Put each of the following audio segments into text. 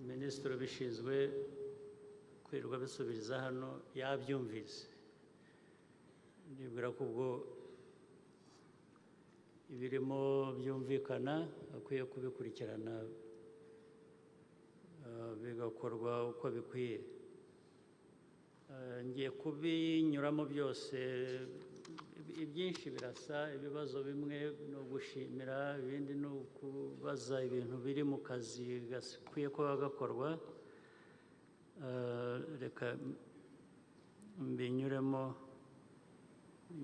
minisitiri ubishinzwe kwirirwa bisubiriza hano yabyumvise nibwira ko ubwo ibirimo byumvikana akwiye kubikurikirana bigakorwa uko bikwiye ngiye kubinyuramo byose ibyinshi birasa ibibazo bimwe no gushimira ibindi no kubaza ibintu biri mu kazi gakwiye kuba gakorwa reka mbinyuremo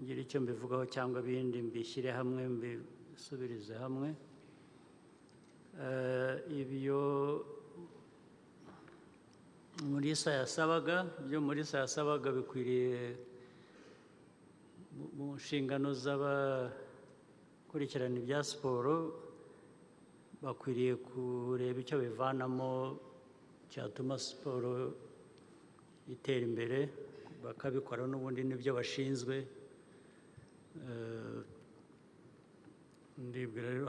ngira icyo mbivugaho cyangwa ibindi mbishyire hamwe mbisubirize hamwe ibyo Mulisa yasabaga bikwiriye mu nshingano z'abakurikirana ibya siporo bakwiriye kureba icyo bivanamo cyatuma siporo itera imbere bakabikora n'ubundi nibyo bashinzwe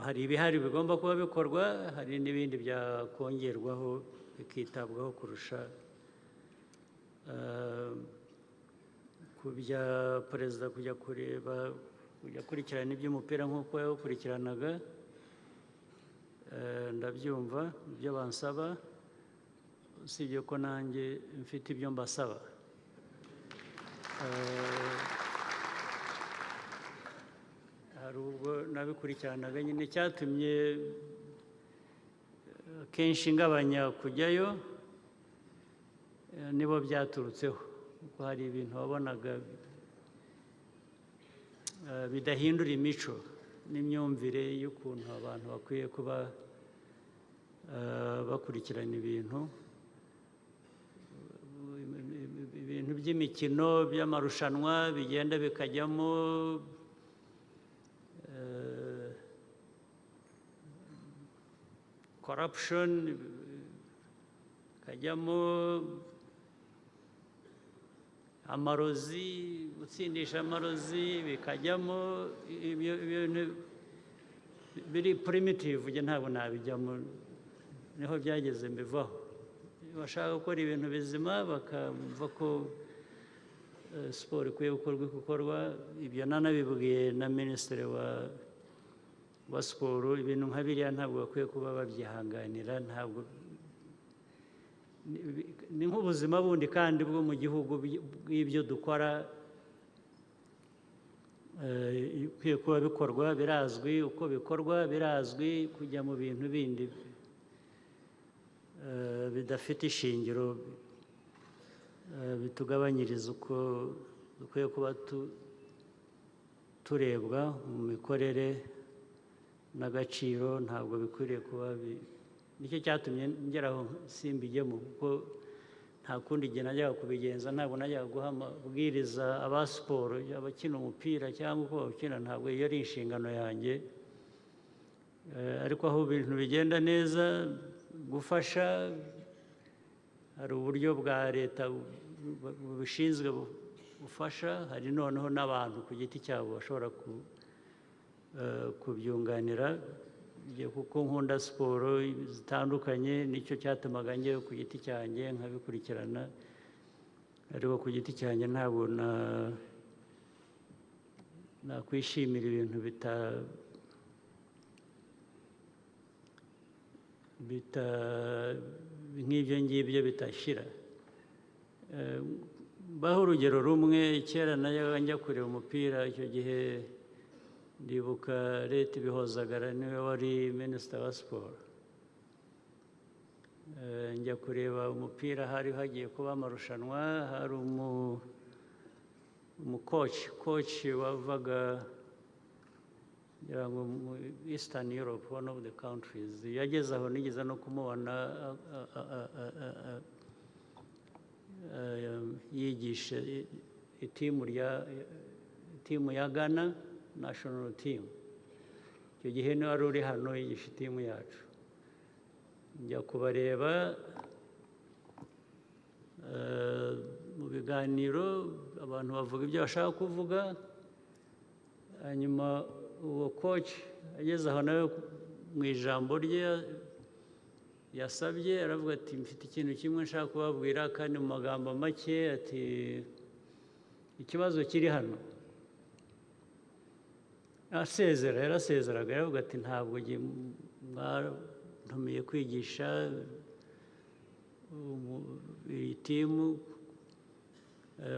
hari ibihari bigomba kuba bikorwa hari n'ibindi byakongerwaho bikitabwaho kurusha kubya perezida kujya kureba kujya kurikirana iby'umupira nk'uko yawukurikiranaga ndabyumva ibyo bansaba usibye ko nanjye mfite ibyo mbasaba hari ubwo nabikurikiranaga nyine cyatumye kenshi ngabanya kujyayo nibo byaturutseho kuko hari ibintu wabonaga bidahindura imico n'imyumvire y'ukuntu abantu bakwiye kuba bakurikirana ibintu by'imikino by'amarushanwa bigenda bikajyamo corruption kajyamo amarozi gutsindisha amarozi bikajyamo ibintu biri primitive ntabwo nabijyamo niho byageze mbivaho bashaka gukora ibintu bizima bakamva ko siporo ikwiye gukorwa ibyo nanabibwiye na minisitiri wa siporo ibintu nka biriya ntabwo bakwiye kuba babyihanganira ntabwo ni nk'ubuzima bundi kandi bwo mu gihugu bw'ibyo dukora ikwiye kuba bikorwa birazwi uko bikorwa birazwi kujya mu bintu bindi bidafite ishingiro bitugabanyiriza uko dukwiye kuba turebwa mu mikorere n'agaciro ntabwo bikwiriye kuba nicyo cyatumye ngeraho simbijyemo kuko nta kundi igihe najyaga kubigenza ntabwo najyaga guha amabwiriza aba siporo abakina umupira cyangwa uko bawukina ntabwo iyo ari inshingano yanjye ariko aho ibintu bigenda neza gufasha hari uburyo bwa leta bubishinzwe bufasha hari noneho n'abantu ku giti cyabo bashobora kubyunganira kuko nkunda siporo zitandukanye nicyo cyatumaga njyewe ku giti cyanjye nkabikurikirana ariko ku giti cyanjye ntabwo nakwishimira ibintu nk'ibyo ngibyo bitashyira baho urugero rumwe kera nayo njya kureba umupira icyo gihe ndibuka leta ibihozagara niwe wari minisita wa siporo njya kureba umupira hari hagiye kuba amarushanwa hari umukoci wavaga ngira ngo mu Eastern Europe one of the countries yageze aho nigeze no kumubona yigisha itimu ya Ghana national team icyo gihe niwe wari uri hano yigisha itimu yacu njya kubareba mu biganiro abantu bavuga ibyo bashaka kuvuga hanyuma uwo koci ageze aho nawe mu ijambo rye yasabye aravuga ati mfite ikintu kimwe nshaka kubabwira kandi mu magambo make ati ikibazo kiri hano yarasezeraga yaravuga ati ntabwo mwantumiye kwigisha iyi timu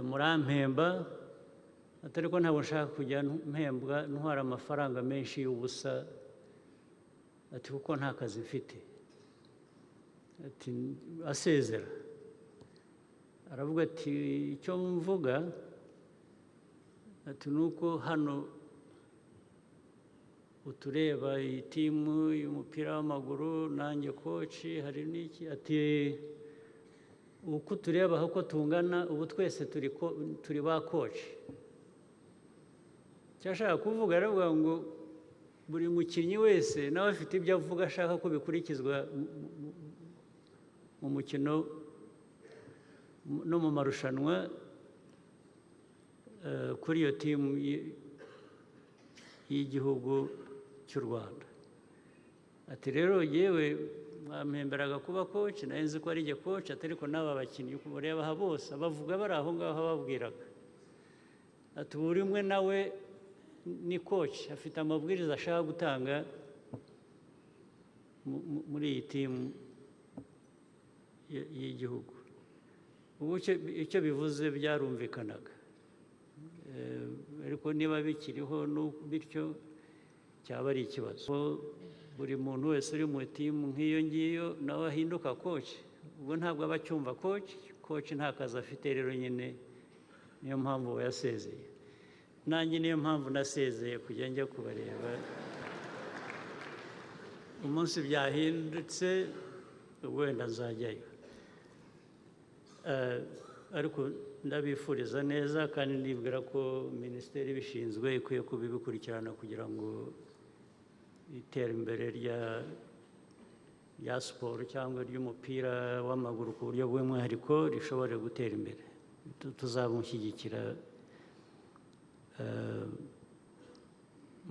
murampemba atari ko ntabwo nshaka kujya mpembwa ntwara amafaranga menshi y'ubusa ati kuko nta kazi mfite ati asezera aravuga ati icyo mvuga ati nuko hano utureba iyi timu y'umupira w'amaguru nanjye koci hari n'iki ati uko tureba uko tungana ubu twese turi ba koci icyo ashaka kuvuga aravuga ngo buri mukinnyi wese nawe afite ibyo avuga ashaka ko bikurikizwa mu mukino no mu marushanwa kuri iyo timu y'igihugu cy'u Rwanda ati rero yewe mwampemberaga kuba koci nayo nzi ko ari jye koci atari ko n'aba bakinnyi ureba aha bose abavuga bari aho ngaho babwiraga ati buri umwe nawe ni koci afite amabwiriza ashaka gutanga muri iyi timu y'igihugu ubu icyo bivuze byarumvikanaga ariko niba bikiriho bityo cyaba ari ikibazo buri muntu wese uri mu timu nk'iyo ngiyo nawe ahinduka koci ubwo ntabwo aba acyumva koci nta kazi afite rero nyine niyo mpamvu yasezeye nanjye niyo mpamvu nasezeye kujya njya kubareba umunsi byahindutse wenda nzajyayo ariko ndabifuriza neza kandi ndibwira ko minisiteri ibishinzwe ikwiye kubikurikirana kugira ngo iterambere rya siporo cyangwa ry'umupira w'amaguru ku buryo bw'umwihariko rishobore gutera imbere tuzamushyigikira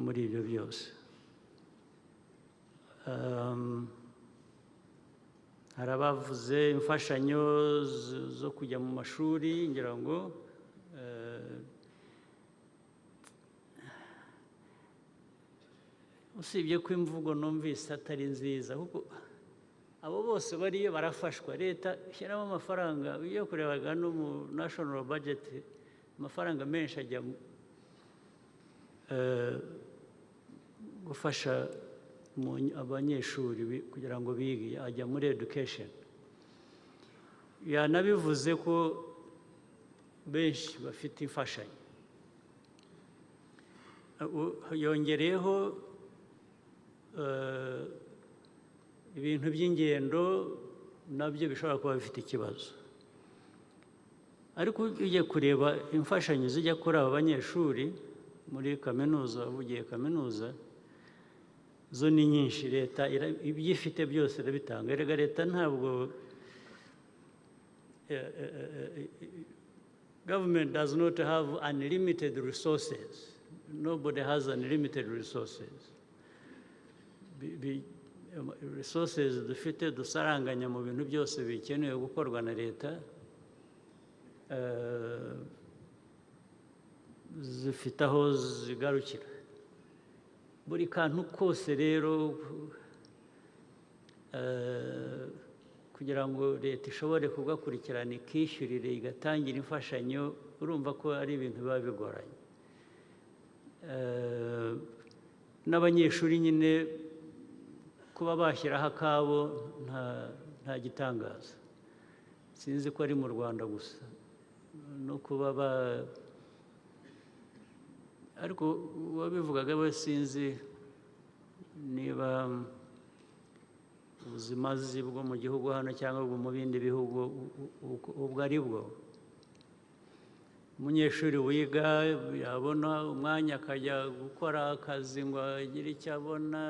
muri ibyo byose hari abavuze imfashanyo zo kujya mu mashuri ngira ngo usibye ko imvugo numvise atari nziza kuko abo bose bariyo barafashwa leta ishyiramo amafaranga iyo kurebaga no mu national budget amafaranga menshi ajya gufasha abanyeshuri kugira ngo bige ajya muri education yanabivuze ko benshi bafite imfashanyo yongereyeho ibintu by'ingendo nabyo bishobora kuba bifite ikibazo ariko ujye kureba imfashanyo zijya kuri aba banyeshuri muri kaminuza uvugiye kaminuza zo ni nyinshi leta ibyo ifite byose irabitanga erega leta ntabwo government does not have unlimited resources nobody has unlimited resources resources dufite dusaranganya mu bintu byose bikenewe gukorwa na leta zifite aho zigarukira buri kantu kose rero kugira ngo leta ishobore kugakurikirana ikishyurire igatangira imfashanyo urumva ko ari ibintu biba bigoranye n'abanyeshuri nyine kuba bashyiraho akabo nta gitangaza sinzi ko ari mu Rwanda gusa no kuba ariko uwabivugaga we sinzi niba ubuzimazi bwo mu gihugu hano cyangwa bwo mu bindi bihugu ubwo ari bwo umunyeshuri wiga yabona umwanya akajya gukora akazi ngo agire icyo abona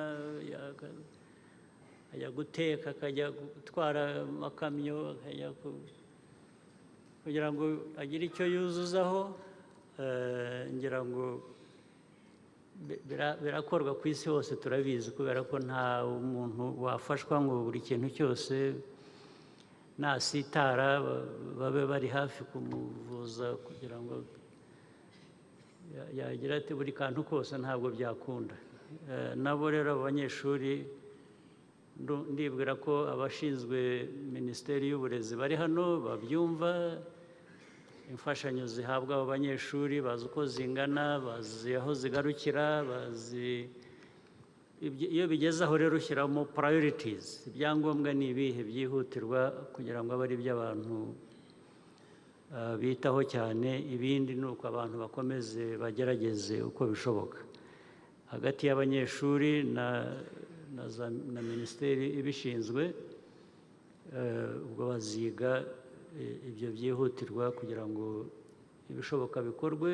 ajya guteka akajya gutwara amakamyo kugira ngo agire icyo yuzuzaho ngira ngo birakorwa ku isi hose turabizi kubera ko nta umuntu wafashwa ngo buri kintu cyose nasitara babe bari hafi kumuvuza kugira ngo yagira ati buri kantu kose ntabwo byakunda nabo rero abanyeshuri ndibwira ko abashinzwe minisiteri y'uburezi bari hano babyumva imfashanyo zihabwa abo banyeshuri bazi uko zingana bazi aho zigarukira bazi iyo bigeze aho rero ushyiramo priorities ibyangombwa ni ibihe byihutirwa kugira ngo abe ari byo abantu bitaho cyane ibindi ni uko abantu bakomeze bagerageze uko bishoboka hagati y'abanyeshuri na minisiteri ibishinzwe ubwo baziga ibyo byihutirwa kugira ngo ibishoboka bikorwe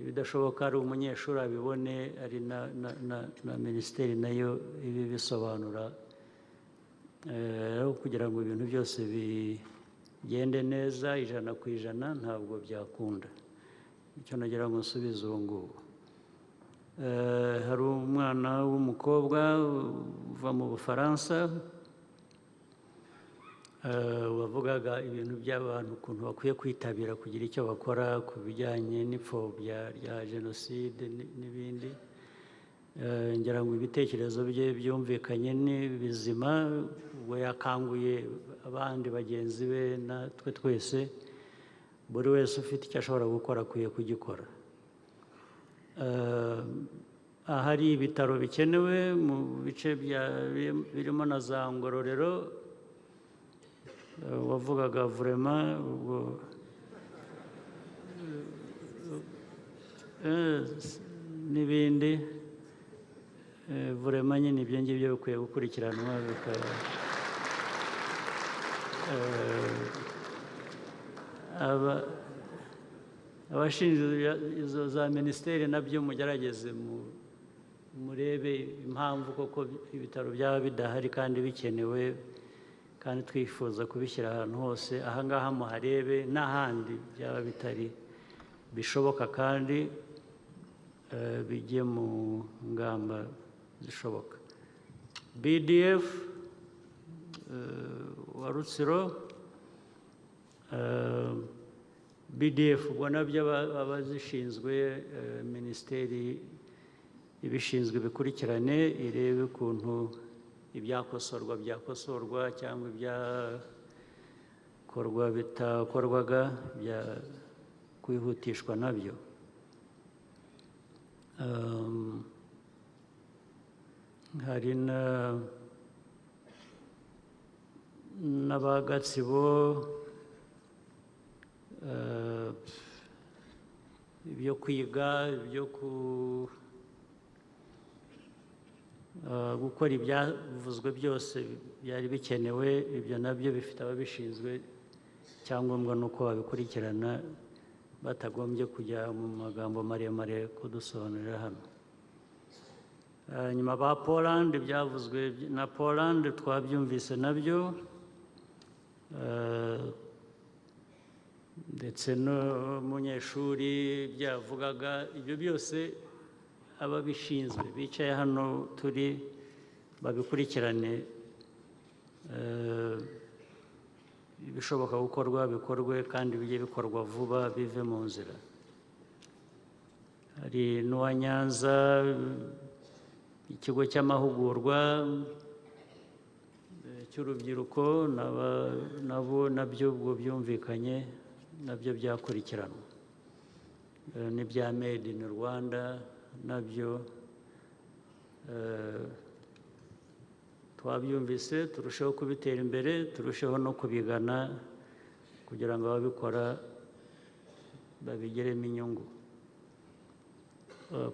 ibidashoboka ari umunyeshuri abibone ari na minisiteri nayo ibi bisobanura kugira ngo ibintu byose bigende neza 100% ntabwo byakunda icyo nagira ngo nsubize ubu ngubu hari umwana w'umukobwa uva mu Bufaransa wavugaga ibintu by'abantu ukuntu bakwiye kwitabira kugira icyo bakora ku bijyanye n'ipfobya rya jenoside n'ibindi ngira ngo ibitekerezo bye byumvikanye ni bizima ubwo yakanguye abandi bagenzi be natwe twese buri wese ufite icyo ashobora gukora akwiye kugikora ahari ibitaro bikenewe mu bice birimo na za Ngororero wavugaga vraiment ubwo n'ibindi vraiment nyine ibyo ngibyo bikwiye gukurikiranwa abashinzwe izo za minisiteri nabyo mugerageze murebe impamvu koko ibitaro byaba bidahari kandi bikenewe kandi twifuza kubishyira ahantu hose ahangaha muharebe n'ahandi byaba bitari bishoboka kandi bijye mu ngamba zishoboka BDF wa Rutsiro BDF ubwo nabyo abazishinzwe minisiteri ibishinzwe bikurikirane irebe ukuntu ibyakosorwa byakosorwa cyangwa ibyakorwa bitakorwaga bya kwihutishwa nabyo hari n'abagatsibo ibyo kwiga ibyo gukora ibyavuzwe byose byari bikenewe ibyo nabyo bifite ababishinzwe icyangombwa ni uko babikurikirana batagombye kujya mu magambo maremare kudusobanurira hano nyuma ba Poland byavuzwe na Poland twabyumvise nabyo ndetse n'umunyeshuri byavugaga ibyo byose ababishinzwe bicaye hano turi babikurikirane ibishoboka gukorwa bikorwe kandi bijye bikorwa vuba bive mu nzira hari n'uwa Nyanza ikigo cy'amahugurwa cy'urubyiruko nabo nabyo ubwo byumvikanye nabyo byakurikiranwa n'ibya Made in Rwanda nabyo twabyumvise turusheho kubitera imbere turusheho no kubigana kugira ngo ababikora babigiremo inyungu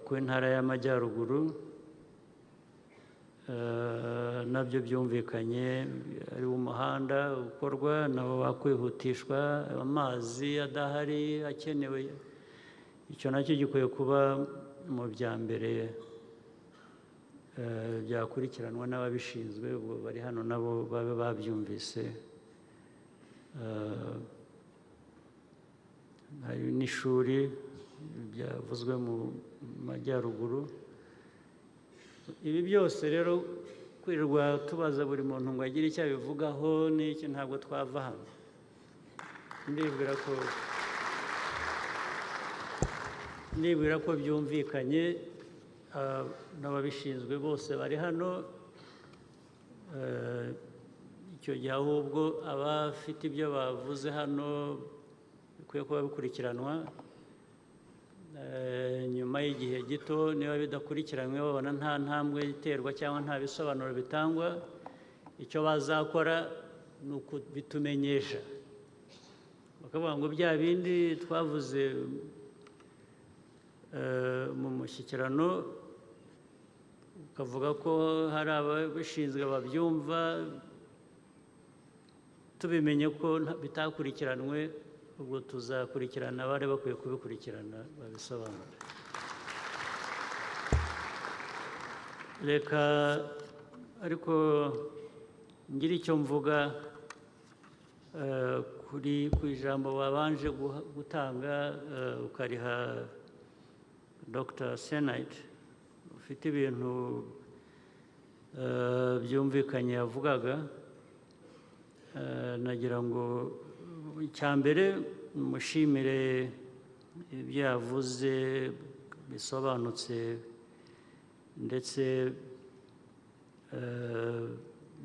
ku ntara y'Amajyaruguru nabyo byumvikanye ari umuhanda ukorwa nabo bakwihutishwa amazi adahari akenewe icyo nacyo gikwiye kuba mu bya mbere byakurikiranwa n'ababishinzwe ubwo bari hano nabo babe babyumvise hari n'ishuri byavuzwe mu majyaruguru. Ibi byose rero kwirirwa tubaza buri muntu ngo agire icyo abivugaho n'iki, ntabwo twava hano. Ndibwira ko byumvikanye, n'ababishinzwe bose bari hano. Icyo gihe ahubwo abafite ibyo bavuze hano bikwiye kuba bikurikiranwa. Nyuma y'igihe gito niba bidakurikiranwe babona nta ntambwe iterwa cyangwa nta bisobanuro bitangwa, icyo bazakora ni ukubitumenyesha, bakavuga ngo bya bindi twavuze mu mushyikirano, ukavuga ko hari ababishinzwe babyumva, tubimenye ko bitakurikiranwe, ubwo tuzakurikirana abari bakwiye kubikurikirana babisobanura. Reka ariko ngire icyo mvuga ku ijambo babanje gutanga, ukariha Dr. Senite, ufite ibintu byumvikanye yavugaga. Nagira ngo icya mbere mushimire ibyo yavuze bisobanutse ndetse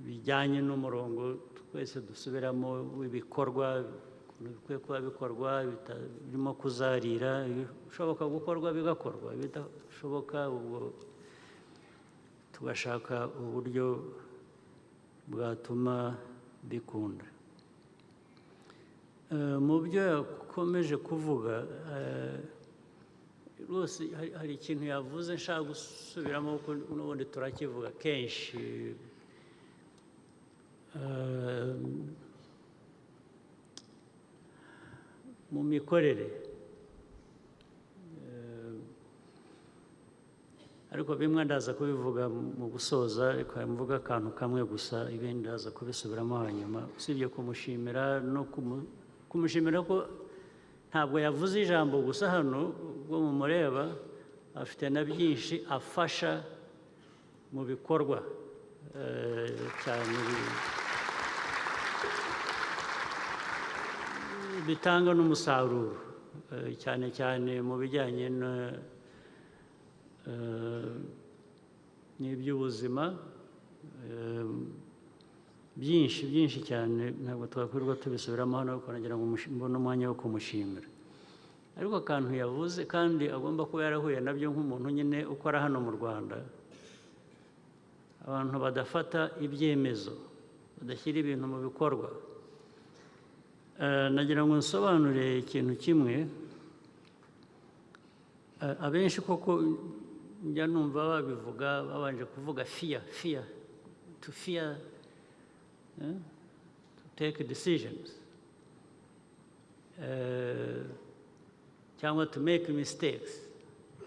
bijyanye n'umurongo twese dusubiramo w'ibikorwa, bikwiye kuba bikorwa, birimo kuzarira, ibishoboka gukorwa bigakorwa, bidashoboka ubwo tugashaka uburyo bwatuma bikunda. Mu byo yakomeje kuvuga rwose hari ikintu yavuze nshaka gusubiramo kuko n'ubundi turakivuga kenshi. Mu mikorere, ariko bimwe ndaza kubivuga mu gusoza, reka mvuga akantu kamwe gusa, ibindi ndaza kubisubiramo hanyuma. Usibye kumushimira no kumushimira ko ntabwo yavuze ijambo gusa hano, ubwo mumureba afite na byinshi afasha mu bikorwa cyane bitanga n'umusaruro, cyane cyane mu bijyanye n'iby'ubuzima. Byinshi cyane ntabwo twakwirirwa tubisubiramo hano, ariko nagira ngo mbone umwanya wo kumushimira. Ariko akantu yavuze kandi agomba kuba yarahuye nabyo nk'umuntu nyine ukora hano mu Rwanda, abantu badafata ibyemezo, badashyira ibintu mu bikorwa. Nagira ngo nsobanure ikintu kimwe. Abenshi koko njya numva babivuga babanje kuvuga fear, to fear, to take decisions, cyangwa to make mistakes,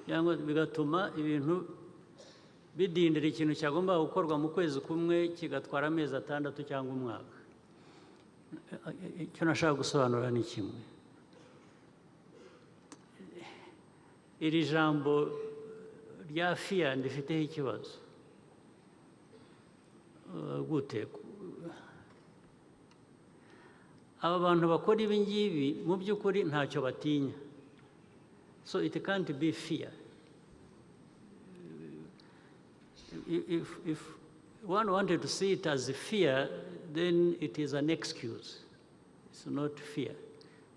cyangwa bigatuma ibintu bidindira ikintu cyagomba gukorwa mu kwezi kumwe kigatwara amezi 6 cyangwa umwaka. Icyo nashaka gusobanura ni kimwe. Iri jambo rya fear ndifiteho ikibazo. Gute aba bantu bakora ibi ngibi mu by'ukuri ntacyo batinya, so it can't be fear. If one wanted to see it as a fear, then it is an excuse. It's not fear,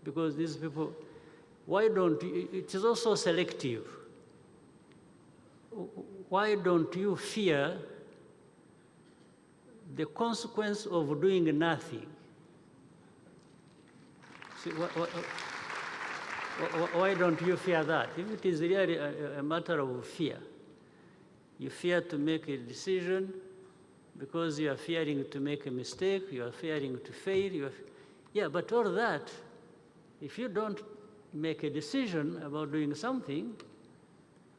because these people, why don't you, it is also selective. Why don't you fear the consequence of doing nothing? See, why don't you fear that? If it is really a matter of fear, you fear to make a decision because you are fearing to make a mistake, you are fearing to fail. Yeah, but all that, if you don't make a decision about doing something,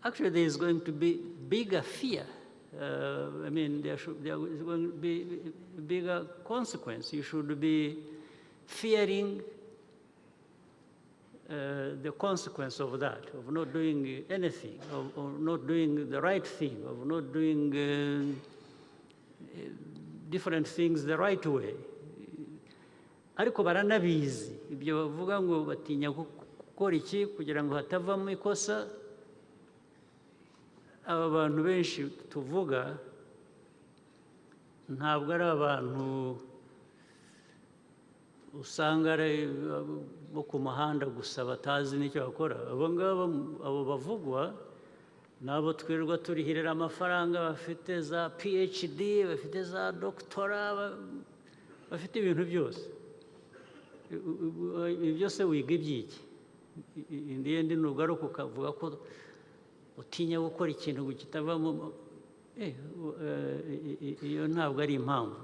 actually there is going to be bigger fear. I mean, there is going to be bigger consequence. You should be fearing the consequence of that, of not doing anything, of not doing the right thing, of not doing different things the right way. Ariko baranabizi ibyo bavuga ngo batinya gukora iki kugira ngo hatavamo ikosa. Aba bantu benshi tuvuga ntabwo ari abantu usanga ari bo ku muhanda gusa batazi n'icyo bakora. Abo ngabo abo bavugwa nabo twirirwa turihirira amafaranga, bafite za PhD, bafite za doctora, bafite ibintu byose. Ibyo se wiga ibyiki? Ndi nugaruka ukavuga ko utinya gukora ikintu kitavamo. Iyo ntabwo ari impamvu.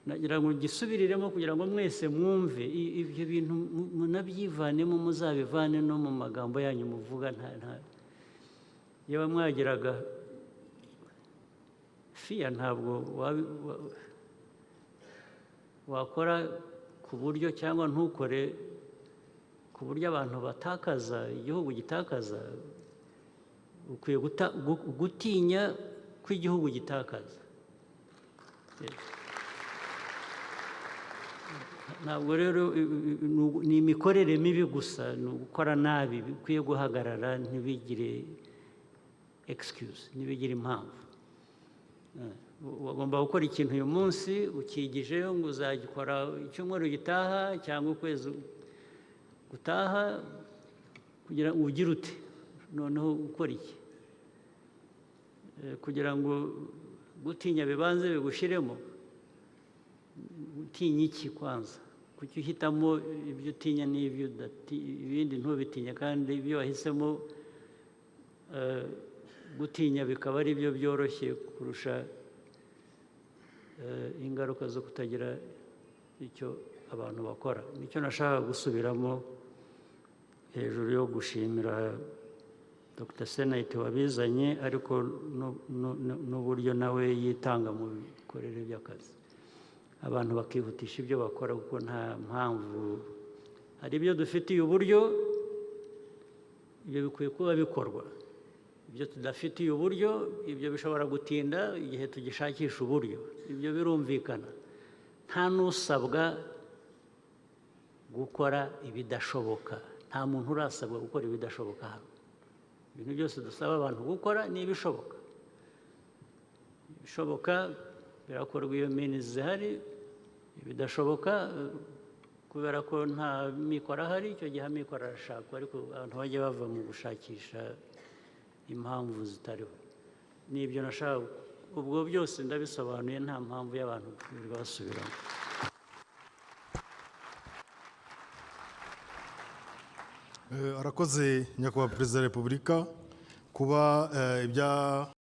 Nagira ngo gisubiriremo kugira ngo mwese mwumve ibyo bintu munabyivanemo, muzabivane no mu magambo yanyu muvuga. Iyo mwagiraga fiya ntabwo wakora ku buryo cyangwa ntukore ku buryo abantu batakaza, igihugu gitakaza. Ukwiye gutinya ko igihugu gitakaza. Ntabwo rero ni imikorere mibi gusa, ni ugukora nabi bikwiye guhagarara, ntibigire excuse, ntibigire impamvu. Ugomba gukora ikintu uyu munsi ukigijeyo ngo uzagikora icyumweru gitaha cyangwa ukwezi gutaha, kugira ngo ugire ute noneho ukora iki, kugira ngo gutinya bibanze bigushiremo. Utinya iki kwanza? Kuki uhitamo ibyo utinya n'ibyo ibindi ntubitinya, kandi ibyo wahisemo gutinya bikaba ari byo byoroshye kurusha ingaruka zo kutagira icyo abantu bakora. Nicyo nashaka gusubiramo hejuru yo gushimira Dr. Senate wabizanye, ariko n'uburyo nawe yitanga mu bikorere by'akazi. Abantu bakihutisha ibyo bakora kuko nta mpamvu. Hari ibyo dufitiye uburyo, ibyo bikwiye kuba bikorwa. Ibyo tudafitiye uburyo, ibyo bishobora gutinda igihe tugishakisha uburyo. Ibyo birumvikana. Nta n'usabwa gukora ibidashoboka. Nta muntu urasabwa gukora ibidashoboka hano. Ibintu byose dusaba abantu gukora ni ibishoboka. Ibishoboka birakorwa iyo minizi zihari. Ibidashoboka kubera ko nta mikoro ahari, icyo gihe amikoro arashakwa, ariko abantu bajya bava mu gushakisha impamvu zitariho. N'ibyo nashaka, ubwo byose ndabisobanuye, nta mpamvu y'abantu kwirirwa basubiramo. Arakoze nyakubahwa Perezida wa Repubulika kuba ibya